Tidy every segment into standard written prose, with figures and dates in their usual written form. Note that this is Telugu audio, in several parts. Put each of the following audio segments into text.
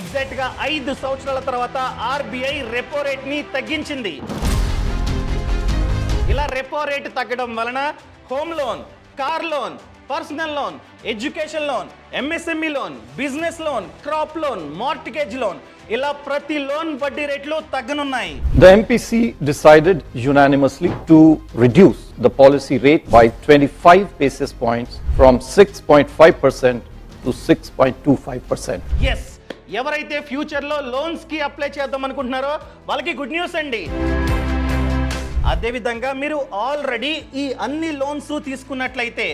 ఎగ్జాక్ట్ గా 5 సంవత్సరాల తర్వాత ఆర్బీఐ రెపో రేట్ ని తగ్గించింది. ఇలా రెపో రేట్ తగ్గడం వలన home loan, car loan, personal loan, education loan, MSME loan, business loan, crop loan, mortgage loan ఇలా ప్రతి లోన్ వడ్డీ రేట్లు తగ్గనున్నాయి. The MPC decided unanimously to reduce the policy rate by 25 basis points from 6.5% to 6.25%. Yes, ఎవరైతే ఫ్యూచర్ లో లోన్స్ కి అప్లై చేద్దాం అనుకుంటున్నారో వాళ్ళకి గుడ్ న్యూస్ అండి. అదేవిధంగా మీరు ఆల్రెడీ ఈ అన్ని లోన్స్ తీసుకున్నట్లయితే,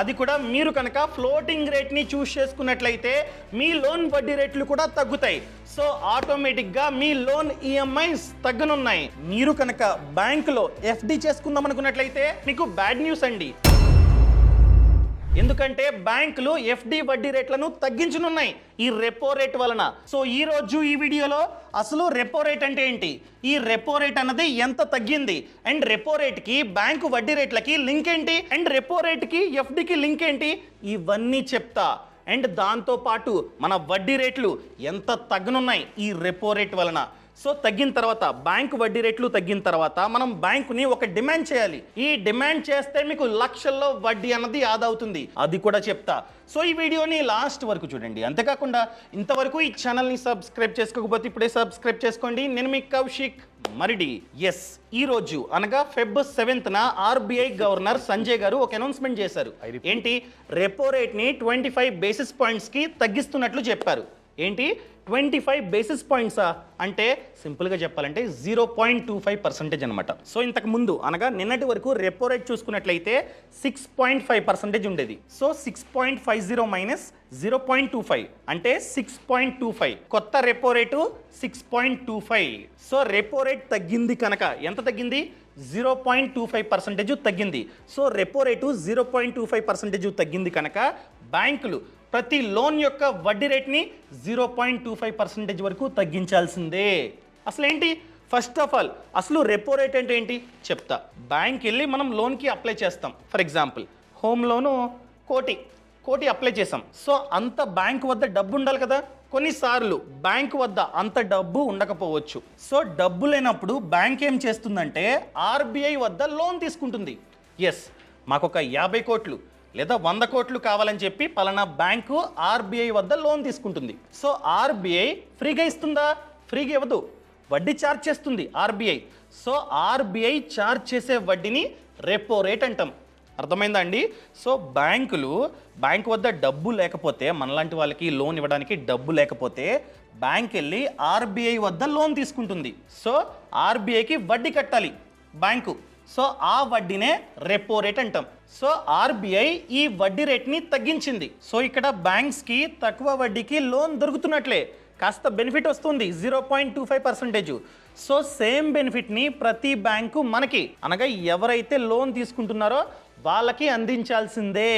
అది కూడా మీరు కనుక ఫ్లోటింగ్ రేట్ ని చూస్ చేసుకున్నట్లయితే మీ లోన్ వడ్డీ రేట్లు కూడా తగ్గుతాయి. సో ఆటోమేటిక్ గా మీ లోన్ ఈఎంఐస్ తగ్గనున్నాయి. మీరు కనుక బ్యాంకులో ఎఫ్డి చేసుకుందాం అనుకున్నట్లయితే మీకు బ్యాడ్ న్యూస్ అండి. ఎందుకంటే బ్యాంకులు ఎఫ్డి వడ్డీ రేట్లను తగ్గించనున్నాయి ఈ రెపో రేట్ వలన. సో ఈ రోజు ఈ వీడియోలో అసలు రెపో రేట్ అంటే ఏంటి, ఈ రెపో రేట్ అన్నది ఎంత తగ్గింది, అండ్ రెపో రేట్ కి బ్యాంకు వడ్డీ రేట్లకి లింక్ ఏంటి, అండ్ రెపో రేట్ కి ఎఫ్డికి లింక్ ఏంటి, ఇవన్నీ చెప్తా. అండ్ దాంతో పాటు మన వడ్డీ రేట్లు ఎంత తగ్గనున్నాయి ఈ రెపో రేట్ వలన. సో తగ్గిన తర్వాత, బ్యాంకు వడ్డీ రేట్లు తగ్గిన తర్వాత మనం బ్యాంకుని ఒక డిమాండ్ చేయాలి. ఈ డిమాండ్ చేస్తే మీకు లక్షల్లో వడ్డీ అన్నది ఆదా అవుతుంది, అది కూడా చెప్తా. సో ఈ వీడియోని లాస్ట్ వరకు చూడండి. అంతేకాకుండా ఇంతవరకు ఈ ఛానల్ని సబ్స్క్రైబ్ చేసుకోకపోతే ఇప్పుడే సబ్స్క్రైబ్ చేసుకోండి. నేను మీ కౌశిక్ మరిడి. ఎస్, ఈ రోజు అనగా Feb 7th RBI governor Sanjay గారు ఒక అనౌన్స్మెంట్ చేశారు. ఏంటి, రెపో రేట్ ని 25 బేసిస్ పాయింట్స్ కి తగ్గిస్తున్నట్లు చెప్పారు. ఏంటి, 25 బేసిస్ పాయింట్సా అంటే సింపుల్గా చెప్పాలంటే 0.25% అనమాట. సో ఇంతకు ముందు అనగా నిన్నటి వరకు రెపో రేట్ చూసుకున్నట్లయితే 6.5% ఉండేది. సో 6.50 మైనస్ 0.25 అంటే 6.25. కొత్త repo rate 6.25. So repo rate తగ్గింది కనుక ఎంత తగ్గింది, 0.25% తగ్గింది. సో రెపో రేటు 0.25% తగ్గింది కనుక బ్యాంకులు ప్రతి లోన్ యొక్క వడ్డీ రేట్ని 0.25% వరకు తగ్గించాల్సిందే. అసలు ఏంటి, ఫస్ట్ ఆఫ్ ఆల్ అసలు రెపో రేట్ అంటే ఏంటి చెప్తా. బ్యాంక్ వెళ్ళి మనం లోన్కి అప్లై చేస్తాం. ఫర్ ఎగ్జాంపుల్ హోమ్ లోను కోటి అప్లై చేసాం. సో అంత బ్యాంక్ వద్ద డబ్బు ఉండాలి కదా. కొన్నిసార్లు బ్యాంక్ వద్ద అంత డబ్బు ఉండకపోవచ్చు. సో డబ్బు లేనప్పుడు బ్యాంక్ ఏం చేస్తుందంటే ఆర్బీఐ వద్ద లోన్ తీసుకుంటుంది. ఎస్, మాకొక 50 కోట్లు లేదా 100 కోట్లు కావాలని చెప్పి పలానా బ్యాంకు ఆర్బీఐ వద్ద లోన్ తీసుకుంటుంది. సో ఆర్బీఐ ఫ్రీగా ఇస్తుందా, ఫ్రీగా ఇవ్వదు, వడ్డీ ఛార్జ్ చేస్తుంది ఆర్బీఐ. సో ఆర్బీఐ ఛార్జ్ చేసే వడ్డీని రెపో రేట్ అంటాం. అర్థమైందా అండి. సో బ్యాంకు వద్ద డబ్బు లేకపోతే, మనలాంటి వాళ్ళకి లోన్ ఇవ్వడానికి డబ్బు లేకపోతే బ్యాంక్ వెళ్ళి ఆర్బీఐ వద్ద లోన్ తీసుకుంటుంది. సో ఆర్బీఐకి వడ్డీ కట్టాలి బ్యాంకు. సో ఆ వడ్డీనే రెపో రేట్ అంటాం. సో ఆర్బీఐ ఈ వడ్డీ రేట్ని తగ్గించింది. సో ఇక్కడ బ్యాంక్స్కి తక్కువ వడ్డీకి లోన్ దొరుకుతున్నట్లే, కాస్త బెనిఫిట్ వస్తుంది 0.25%. సో సేమ్ బెనిఫిట్ని ప్రతి బ్యాంకు మనకి అనగా ఎవరైతే లోన్ తీసుకుంటున్నారో వాళ్ళకి అందించాల్సిందే.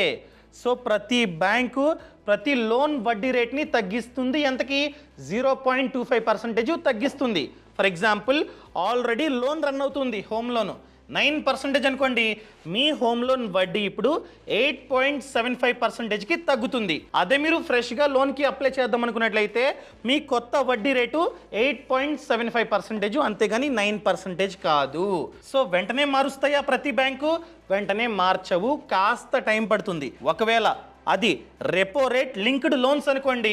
సో ప్రతి బ్యాంకు ప్రతి లోన్ వడ్డీ రేట్ని తగ్గిస్తుంది. ఎంతకి, 0.25% తగ్గిస్తుంది. For example already loan run అవుతుంది హోమ్ లోను 9% అనుకోండి, మీ హోమ్ లోన్ వడ్డీ ఇప్పుడు 8.75%కి తగ్గుతుంది. అదే మీరు ఫ్రెష్గా లోన్కి అప్లై చేద్దాం అనుకున్నట్లయితే మీ కొత్త వడ్డీ రేటు 8.75%, అంతేగాని 9% కాదు. సో వెంటనే మారుస్తాయా ప్రతి బ్యాంకు, వెంటనే మార్చవు, కాస్త టైం పడుతుంది. ఒకవేళ అది రెపో రేట్ లింక్డ్ లోన్స్ అనుకోండి,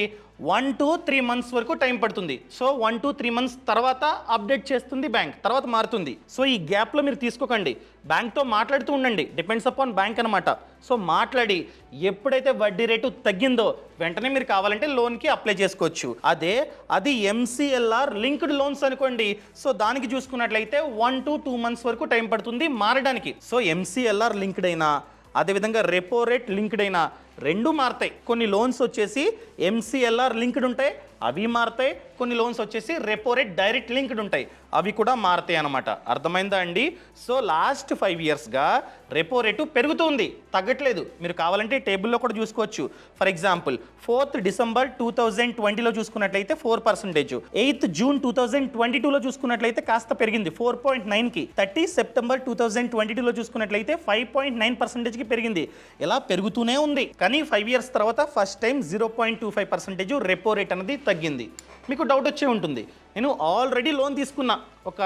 1 to 3 months వరకు టైం పడుతుంది. సో 1 to 3 months తర్వాత అప్డేట్ చేస్తుంది బ్యాంక్, తర్వాత మారుతుంది. సో ఈ గ్యాప్లో మీరు తీసుకోకండి, బ్యాంక్తో మాట్లాడుతూ ఉండండి. డిపెండ్స్ అపాన్ బ్యాంక్ అనమాట. సో మాట్లాడి ఎప్పుడైతే వడ్డీ రేటు తగ్గిందో వెంటనే మీరు కావాలంటే లోన్కి అప్లై చేసుకోవచ్చు. అది ఎంసీఎల్ఆర్ లింక్డ్ లోన్స్ అనుకోండి, సో దానికి చూసుకున్నట్లయితే 1 to 2 months వరకు టైం పడుతుంది మారడానికి. సో ఎంసీఎల్ఆర్ లింక్డ్ అయినా అదేవిధంగా రెపో రేట్ లింక్డ్ అయినా రెండు మారుతాయి. కొన్ని లోన్స్ వచ్చేసి ఎంసీఎల్ఆర్ లింక్డ్ ఉంటాయి, అవి మారుతాయి. కొన్ని లోన్స్ వచ్చేసి రెపో రేట్ డైరెక్ట్ లింక్డ్ ఉంటాయి, అవి కూడా మారుతాయి అన్నమాట. అర్థమైందా అండి? సో లాస్ట్ 5 ఇయర్స్గా రెపో రేటు పెరుగుతుంది, తగ్గట్లేదు. మీరు కావాలంటే టేబుల్లో కూడా చూసుకోవచ్చు. ఫర్ ఎగ్జాంపుల్ 4th డిసెంబర్ 2020లో చూసుకున్నట్లయితే 4%, 8th జూన్ 2022లో చూసుకున్నట్లయితే కాస్త పెరిగింది 4.9కి, 30 సెప్టెంబర్ 2022లో చూసుకున్నట్లయితే 5.9%కి పెరిగింది. ఇలా పెరుగుతూనే ఉంది. కానీ 5 ఇయర్స్ తర్వాత ఫస్ట్ టైం 0.25% రెపో రేట్ అనేది తగ్గింది. మీకు డౌట్ వచ్చే ఉంటుంది, నేను ఆల్రెడీ లోన్ తీసుకున్నా, ఒక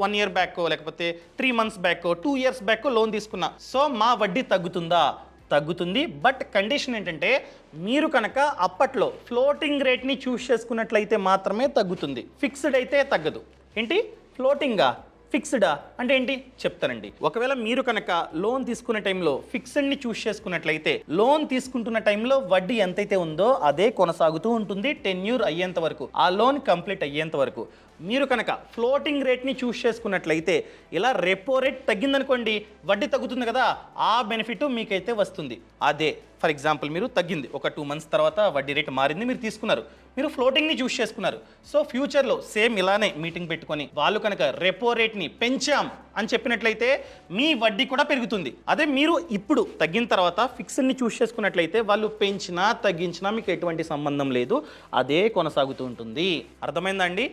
1 ఇయర్ బ్యాక్ లేకపోతే 3 months back 2 years back loan తీసుకున్నా, సో మా వడ్డీ తగ్గుతుందా? తగ్గుతుంది. బట్ కండిషన్ ఏంటంటే మీరు కనుక అప్పట్లో ఫ్లోటింగ్ రేట్ని చూస్ చేసుకున్నట్లయితే మాత్రమే తగ్గుతుంది, ఫిక్స్డ్ అయితే తగ్గదు. ఏంటి ఫ్లోటింగా ఫిక్స్డా అంటే ఏంటి చెప్తానండి. ఒకవేళ మీరు కనుక లోన్ తీసుకునే టైంలో ఫిక్స్డ్ని చూస్ చేసుకున్నట్లయితే లోన్ తీసుకుంటున్న టైంలో వడ్డీ ఎంతైతే ఉందో అదే కొనసాగుతూ ఉంటుంది టెన్యూర్ అయ్యేంత వరకు, ఆ లోన్ కంప్లీట్ అయ్యేంత వరకు. మీరు కనుక ఫ్లోటింగ్ రేట్ని చూస్ చేసుకున్నట్లయితే ఇలా రెపో రేట్ తగ్గిందనుకోండి, వడ్డీ తగ్గుతుంది కదా, ఆ బెనిఫిట్ మీకైతే వస్తుంది. అదే ఫర్ ఎగ్జాంపుల్ మీరు తగ్గింది, ఒక 2 మంత్స్ తర్వాత వడ్డీ రేట్ మారింది, మీరు తీసుకున్నారు, మీరు ఫ్లోటింగ్ని చూస్ చేసుకున్నారు. సో ఫ్యూచర్లో సేమ్ ఇలానే మీటింగ్ పెట్టుకొని వాళ్ళు కనుక రెపో రేట్ని పెంచాం అని చెప్పినట్లయితే మీ వడ్డీ కూడా పెరుగుతుంది. అదే మీరు ఇప్పుడు తగ్గిన తర్వాత ఫిక్స్డ్ని చూస్ చేసుకున్నట్లయితే వాళ్ళు పెంచినా తగ్గించినా మీకు ఎటువంటి సంబంధం లేదు, అదే కొనసాగుతూ ఉంటుంది. అర్థమైందండి?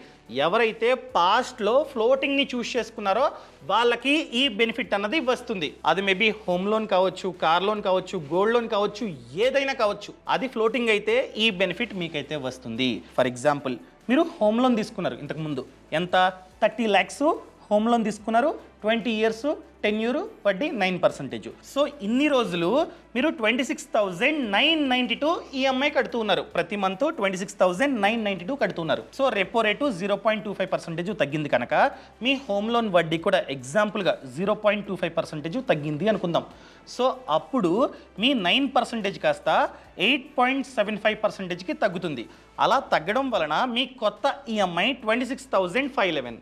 ఎవరైతే పాస్ట్లో ఫ్లోటింగ్ని చూస్ చేసుకున్నారో వాళ్ళకి ఈ బెనిఫిట్ అన్నది వస్తుంది. అది మేబీ హోమ్ లోన్ కావచ్చు, కార్ లోన్ కావచ్చు, గోల్డ్ లోన్ కావచ్చు, ఏదైనా కావచ్చు, అది ఫ్లోటింగ్ అయితే ఈ బెనిఫిట్ మీకైతే వస్తుంది. ఫర్ ఎగ్జాంపుల్ మీరు హోమ్ లోన్ తీసుకున్నారు ఇంతకుముందు, ఎంత 30 lakhs హోమ్ లోన్ తీసుకున్నారు, 20 ఇయర్స్ టెన్యూర్, వడ్డీ 9%. సో ఇన్ని రోజులు మీరు 26,992 ఈఎంఐ కడుతూ ఉన్నారు, ప్రతి మంత్ 26,992 కడుతున్నారు. సో రెపో రేటు 0.25% తగ్గింది కనుక మీ హోమ్ లోన్ వడ్డీ కూడా ఎగ్జాంపుల్గా 0.25% తగ్గింది అనుకుందాం. సో అప్పుడు మీ 9% కాస్త 8.75%కి తగ్గుతుంది. అలా తగ్గడం వలన మీ కొత్త ఈఎంఐ 26,511,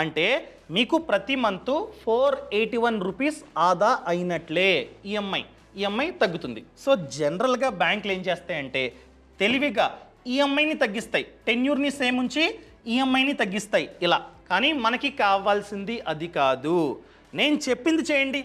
అంటే మీకు ప్రతి మంత్ 481 రూపీస్ ఆదా అయినట్లే. ఈఎంఐ తగ్గుతుంది. సో జనరల్గా బ్యాంకులు ఏం చేస్తాయంటే తెలివిగా ఈఎంఐని తగ్గిస్తాయి, టెన్యూర్ని సేమ్ ఉంచి ఈఎంఐని తగ్గిస్తాయి ఇలా. కానీ మనకి కావాల్సింది అది కాదు. నేను చెప్పింది చేయండి.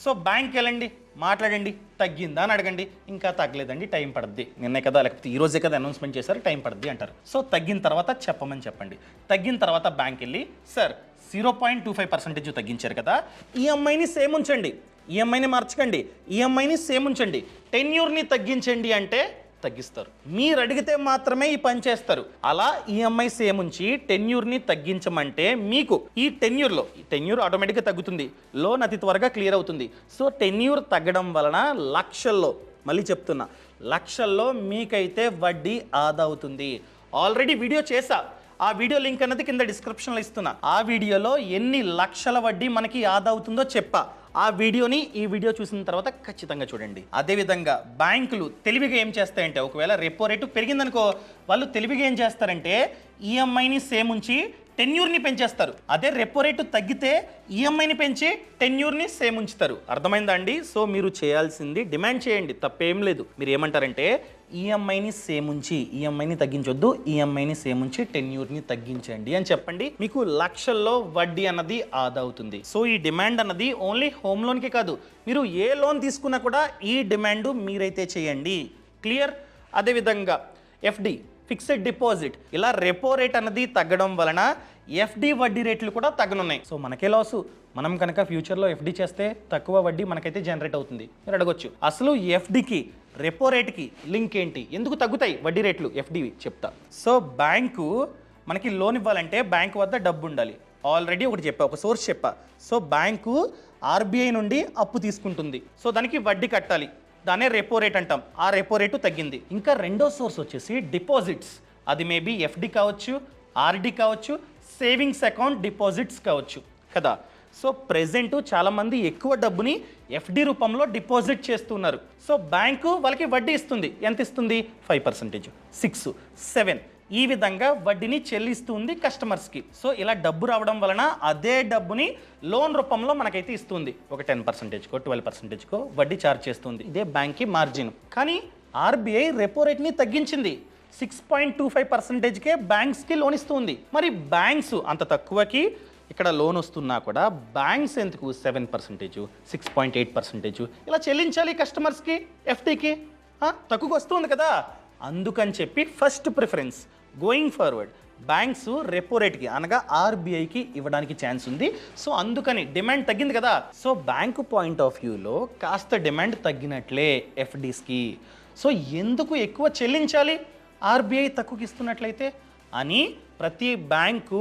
సో బ్యాంక్కి వెళ్ళండి, మాట్లాడండి, తగ్గిందా అని అడగండి. ఇంకా తగ్గలేదండి, టైం పడుద్ది, నిన్నే కదా లేకపోతే ఈ రోజే కదా అనౌన్స్మెంట్ చేశారు, టైం పడుద్ది అంటారు. సో తగ్గిన తర్వాత చెప్పమని చెప్పండి. తగ్గిన తర్వాత బ్యాంక్ వెళ్ళి సార్ 0.25% తగ్గించారు కదా, ఈఎంఐని సేమ్ ఉంచండి, ఈఎంఐని మార్చకండి, ఈఎంఐని సేమ్ ఉంచండి, టెన్యూర్ని తగ్గించండి అంటే తగ్గిస్తారు. మీరు అడిగితే మాత్రమే ఈ పని చేస్తారు. అలా ఈఎంఐ సేమ్ ఉంచి టెన్యూర్ని తగ్గించమంటే మీకు ఈ టెన్యూర్ ఆటోమేటిక్గా తగ్గుతుంది, లోన్ అతి త్వరగా క్లియర్ అవుతుంది. సో టెన్యూర్ తగ్గడం వలన లక్షల్లో, మళ్ళీ చెప్తున్నా, లక్షల్లో మీకైతే వడ్డీ ఆదా అవుతుంది. ఆల్రెడీ వీడియో చేశా, ఆ వీడియో లింక్ అన్నది కింద డిస్క్రిప్షన్లో ఇస్తున్నా. ఆ వీడియోలో ఎన్ని లక్షల వడ్డీ మనకి ఆదా అవుతుందో చెప్పా. ఆ వీడియోని ఈ వీడియో చూసిన తర్వాత ఖచ్చితంగా చూడండి. అదేవిధంగా బ్యాంకులు తెలివిగా ఏం చేస్తాయంటే ఒకవేళ రెపో రేటు పెరిగిందనుకో, వాళ్ళు తెలివిగా ఏం చేస్తారంటే ఈఎంఐని సేమ్ ఉంచి టెన్యూర్ని పెంచేస్తారు. అదే రెపో రేటు తగ్గితే ఈఎంఐని పెంచి టెన్యూర్ని సేమ్ ఉంచుతారు. అర్థమైందా అండి? సో మీరు చేయాల్సింది డిమాండ్ చేయండి, తప్పేం లేదు. మీరు ఏమంటారంటే ఈఎంఐని సేమ్ ఉంచి ఈఎంఐని తగ్గించొద్దు, ఈఎంఐని సేమ్ ఉంచి టెన్యూర్ని తగ్గించండి అని చెప్పండి. మీకు లక్షల్లో వడ్డీ అన్నది ఆదా అవుతుంది. సో ఈ డిమాండ్ అన్నది ఓన్లీ హోమ్ లోన్కి కాదు, మీరు ఏ లోన్ తీసుకున్నా కూడా ఈ డిమాండ్ మీరైతే చేయండి. క్లియర్? అదేవిధంగా ఎఫ్డి, ఫిక్స్డ్ డిపాజిట్, ఇలా రెపో రేట్ అన్నది తగ్గడం వలన ఎఫ్డి వడ్డీ రేట్లు కూడా తగ్గనున్నాయి. సో మనకే లాసు. మనం కనుక ఫ్యూచర్లో ఎఫ్డి చేస్తే తక్కువ వడ్డీ మనకైతే జనరేట్ అవుతుంది. మీరు అడగొచ్చు, అసలు ఎఫ్డికి రెపో రేట్కి లింక్ ఏంటి, ఎందుకు తగ్గుతాయి వడ్డీ రేట్లు ఎఫ్డివి చెప్తా. సో బ్యాంకు మనకి లోన్ ఇవ్వాలంటే బ్యాంకు వద్ద డబ్బు ఉండాలి. ఆల్రెడీ ఒకటి చెప్పా, ఒక సోర్స్ చెప్పా. సో బ్యాంకు ఆర్బీఐ నుండి అప్పు తీసుకుంటుంది, సో దానికి వడ్డీ కట్టాలి, దానే రెపో రేట్ అంటాం. ఆ రెపో రేటు తగ్గింది. ఇంకా రెండో సోర్స్ వచ్చేసి డిపాజిట్స్. అది మేబీ ఎఫ్డి కావచ్చు, ఆర్డి కావచ్చు, సేవింగ్స్ అకౌంట్ డిపాజిట్స్ కావచ్చు కదా. సో ప్రెజెంట్ చాలామంది ఎక్కువ డబ్బుని ఎఫ్డి రూపంలో డిపాజిట్ చేస్తున్నారు. సో బ్యాంకు వాళ్ళకి వడ్డీ ఇస్తుంది. ఎంత ఇస్తుంది? 5%, 6, 7 ఈ విధంగా వడ్డీని చెల్లిస్తుంది కస్టమర్స్కి. సో ఇలా డబ్బు రావడం వలన అదే డబ్బుని లోన్ రూపంలో మనకైతే ఇస్తుంది. ఒక 10%కో 12%కో వడ్డీ ఛార్జ్ చేస్తుంది. ఇదే బ్యాంక్కి మార్జిన్. కానీ ఆర్బీఐ రెపో రేట్ని తగ్గించింది. 6.25%కే బ్యాంక్స్కి లోన్ ఇస్తుంది. మరి బ్యాంక్స్ అంత తక్కువకి ఇక్కడ లోన్ వస్తున్నా కూడా బ్యాంక్స్ ఎందుకు 7%, 6.8% ఇలా చెల్లించాలి కస్టమర్స్కి, ఎఫ్డీకి? తక్కువకి వస్తుంది కదా, అందుకని చెప్పి first preference going forward banks repo రేట్కి అనగా ఆర్బీఐకి ఇవ్వడానికి ఛాన్స్ ఉంది. సో అందుకని డిమాండ్ తగ్గింది కదా, సో బ్యాంకు పాయింట్ ఆఫ్ వ్యూలో కాస్త డిమాండ్ తగ్గినట్లే ఎఫ్డీస్కి. సో ఎందుకు ఎక్కువ చెల్లించాలి ఆర్బీఐ తక్కువకి ఇస్తున్నట్లయితే అని ప్రతి బ్యాంకు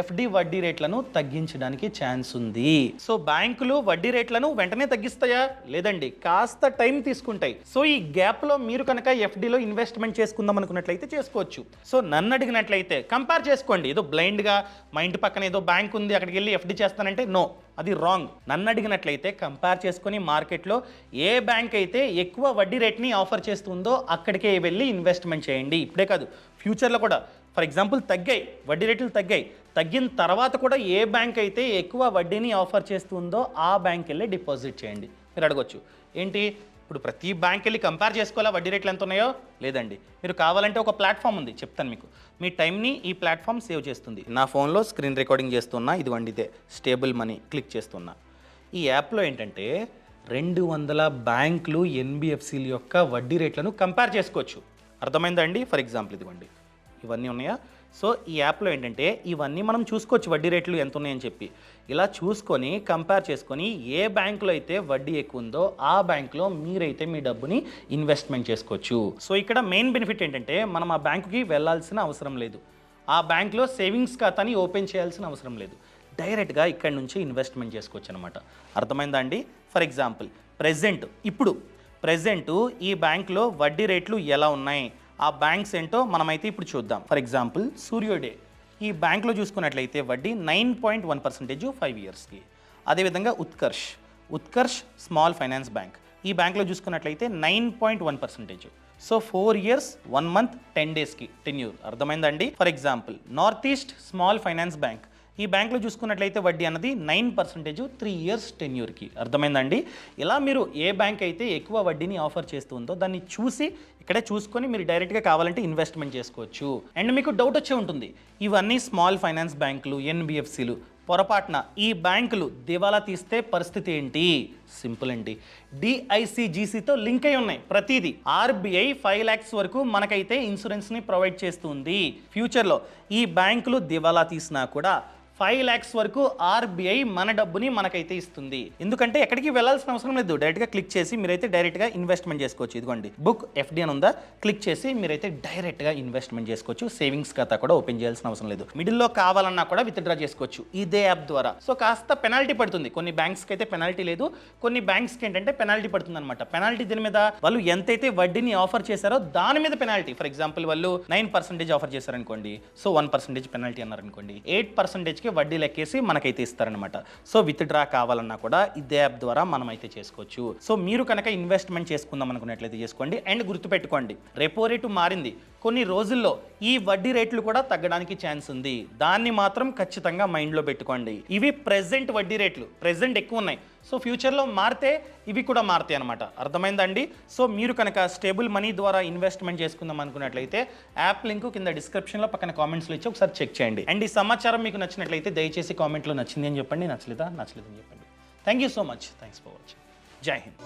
ఎఫ్డి వడ్డీ రేట్లను తగ్గించడానికి ఛాన్స్ ఉంది. సో బ్యాంకులు వడ్డీ రేట్లను వెంటనే తగ్గిస్తాయా? లేదండి, కాస్త టైం తీసుకుంటాయి. సో ఈ గ్యాప్లో మీరు కనుక ఎఫ్డీలో ఇన్వెస్ట్మెంట్ చేసుకుందాం అనుకున్నట్లయితే చేసుకోవచ్చు. సో నన్ను అడిగినట్లయితే కంపేర్ చేసుకోండి. ఏదో బ్లైండ్గా మా ఇంటి పక్కన ఏదో బ్యాంక్ ఉంది అక్కడికి వెళ్ళి ఎఫ్డీ చేస్తానంటే నో, అది రాంగ్. నన్ను అడిగినట్లయితే కంపేర్ చేసుకొని మార్కెట్లో ఏ బ్యాంక్ అయితే ఎక్కువ వడ్డీ రేట్ని ఆఫర్ చేస్తుందో అక్కడికే వెళ్ళి ఇన్వెస్ట్మెంట్ చేయండి. ఇప్పుడే కాదు, ఫ్యూచర్లో కూడా. ఫర్ ఎగ్జాంపుల్ తగ్గాయి, వడ్డీ రేట్లు తగ్గిన తర్వాత కూడా ఏ బ్యాంక్ అయితే ఎక్కువ వడ్డీని ఆఫర్ చేస్తుందో ఆ బ్యాంక్ వెళ్ళి డిపాజిట్ చేయండి. మీరు అడగొచ్చు, ఏంటి ఇప్పుడు ప్రతి బ్యాంక్ వెళ్ళి కంపేర్ చేసుకోవాలా వడ్డీ రేట్లు ఎంత ఉన్నాయో? లేదండి, మీరు కావాలంటే ఒక ప్లాట్ఫామ్ ఉంది, చెప్తాను మీకు. మీ టైంని ఈ ప్లాట్ఫామ్ సేవ్ చేస్తుంది. నా ఫోన్లో స్క్రీన్ రికార్డింగ్ చేస్తున్నా, ఇదిగోండి ఇదే స్టేబుల్ మనీ క్లిక్ చేస్తున్నా. ఈ యాప్లో ఏంటంటే 200 బ్యాంకులు ఎన్బిఎఫ్సిల యొక్క వడ్డీ రేట్లను కంపేర్ చేసుకోవచ్చు. అర్థమైందా అండి? ఫర్ ఎగ్జాంపుల్ ఇదిగోండి ఇవన్నీ ఉన్నాయా? సో ఈ యాప్లో ఏంటంటే ఇవన్నీ మనం చూసుకోవచ్చు వడ్డీ రేట్లు ఎంత ఉన్నాయని చెప్పి. ఇలా చూసుకొని కంపేర్ చేసుకొని ఏ బ్యాంకులో అయితే వడ్డీ ఎక్కువ ఉందో ఆ బ్యాంకులో మీరైతే మీ డబ్బుని ఇన్వెస్ట్మెంట్ చేసుకోవచ్చు. సో ఇక్కడ మెయిన్ బెనిఫిట్ ఏంటంటే మనం ఆ బ్యాంకుకి వెళ్ళాల్సిన అవసరం లేదు, ఆ బ్యాంకులో సేవింగ్స్ ఖాతాని ఓపెన్ చేయాల్సిన అవసరం లేదు, డైరెక్ట్గా ఇక్కడ నుంచి ఇన్వెస్ట్మెంట్ చేసుకోవచ్చు అనమాట. అర్థమైందా అండి? ఫర్ ఎగ్జాంపుల్ ప్రెజెంట్ ఈ బ్యాంకులో వడ్డీ రేట్లు ఎలా ఉన్నాయి, ఆ బ్యాంక్స్ ఏంటో మనమైతే ఇప్పుడు చూద్దాం. ఫర్ ఎగ్జాంపుల్ సూర్యోదయ్ ఈ బ్యాంక్లో చూసుకున్నట్లయితే వడ్డీ 9.1% 5 ఇయర్స్కి. అదేవిధంగా ఉత్కర్ష్ స్మాల్ ఫైనాన్స్ బ్యాంక్ ఈ బ్యాంక్లో చూసుకున్నట్లయితే 9.1%. సో 4 ఇయర్స్ 1 మంత్ 10 డేస్కి టెన్యూర్. అర్థమైందండి? For example north east small finance bank ఈ బ్యాంక్లో చూసుకున్నట్లయితే వడ్డీ అన్నది 9% 3 ఇయర్స్ టెన్యూర్కి. అర్థమైందండి? ఇలా మీరు ఏ బ్యాంక్ అయితే ఎక్కువ వడ్డీని ఆఫర్ చేస్తుందో దాన్ని చూసి ఇక్కడే చూసుకొని మీరు డైరెక్ట్గా కావాలంటే ఇన్వెస్ట్మెంట్ చేసుకోవచ్చు. అండ్ మీకు డౌట్ వచ్చే ఉంటుంది, ఇవన్నీ స్మాల్ ఫైనాన్స్ బ్యాంకులు ఎన్బిఎఫ్సిలు, పొరపాటున ఈ బ్యాంకులు దివాలా తీస్తే పరిస్థితి ఏంటి? సింపుల్ అండి, డిఐసిజిసితో లింక్ అయి ఉన్నాయి ప్రతిదీ. ఆర్బీఐ 5 lakhs వరకు మనకైతే ఇన్సూరెన్స్ని ప్రొవైడ్ చేస్తుంది. ఫ్యూచర్లో ఈ బ్యాంకులు దివాలా తీసినా కూడా 5 lakhs వరకు ఆర్బీఐ మన డబ్బుని మనకైతే ఇస్తుంది. ఎందుకంటే ఎక్కడికి వెళ్ళాల్సిన అవసరం లేదు, డైరెక్ట్గా క్లిక్ చేసి మీరైతే డైరెక్ట్గా ఇన్వెస్ట్మెంట్ చేసుకోవచ్చు. ఇదిగోండి బుక్ ఎఫ్డి అని ఉందా, క్లిక్ చేసి మీరైతే డైరెక్ట్గా ఇన్వెస్ట్మెంట్ చేసుకోవచ్చు. సేవింగ్స్ ఖాతా కూడా ఓపెన్ చేయాల్సిన అవసరం లేదు. మిడిల్లో కావాలన్నా కూడా విత్డ్రా చేసుకోవచ్చు ఇదే యాప్ ద్వారా. సో కాస్త పెనాల్టీ పడుతుంది, కొన్ని బ్యాంక్స్కి అయితే పెనాల్టీ లేదు, కొన్ని బ్యాంక్స్కి ఏంటంటే పెనాల్టీ పడుతుంది అనమాట. పెనాల్టీ దీని మీద వాళ్ళు ఎంతైతే వడ్డీని ఆఫర్ చేశారో దాని మీద పెనాల్టీ. ఫర్ ఎగ్జాంపుల్ వాళ్ళు 9% ఆఫర్ చేశారనుకోండి, సో 1% పెనాల్టీ అన్నారనుకోండి, 8%కి వడ్డీ లెక్కేసి మనకైతే ఇస్తారనమాట. సో విత్ డ్రా కావాలన్నా కూడా ఇదే యాప్ ద్వారా మనం అయితే చేసుకోవచ్చు. సో మీరు కనుక ఇన్వెస్ట్మెంట్ చేసుకుందాం అనుకున్నట్లయితే చేసుకోండి. అండ్ గుర్తుపెట్టుకోండి, రెపో రేటు మారింది, కొన్ని రోజుల్లో ఈ వడ్డీ రేట్లు కూడా తగ్గడానికి ఛాన్స్ ఉంది, దాన్ని మాత్రం ఖచ్చితంగా మైండ్లో పెట్టుకోండి. ఇవి ప్రెజెంట్ వడ్డీ రేట్లు ప్రెజెంట్ ఎక్కువ ఉన్నాయి, సో ఫ్యూచర్లో మారితే ఇవి కూడా మారుతాయి అనమాట. అర్థమైందండి? సో మీరు కనుక స్టేబుల్ మనీ ద్వారా ఇన్వెస్ట్మెంట్ చేసుకుందాం అనుకున్నట్లయితే యాప్ లింక్ కింద డిస్క్రిప్షన్లో పక్కన కామెంట్స్లో ఇచ్చి ఒకసారి చెక్ చేయండి. అండ్ ఈ సమాచారం మీకు నచ్చినట్లయితే దయచేసి కామెంట్లో నచ్చింది అని చెప్పండి, నచ్చలేదని చెప్పండి. Thank you so much, thanks for watching. జై హింద్.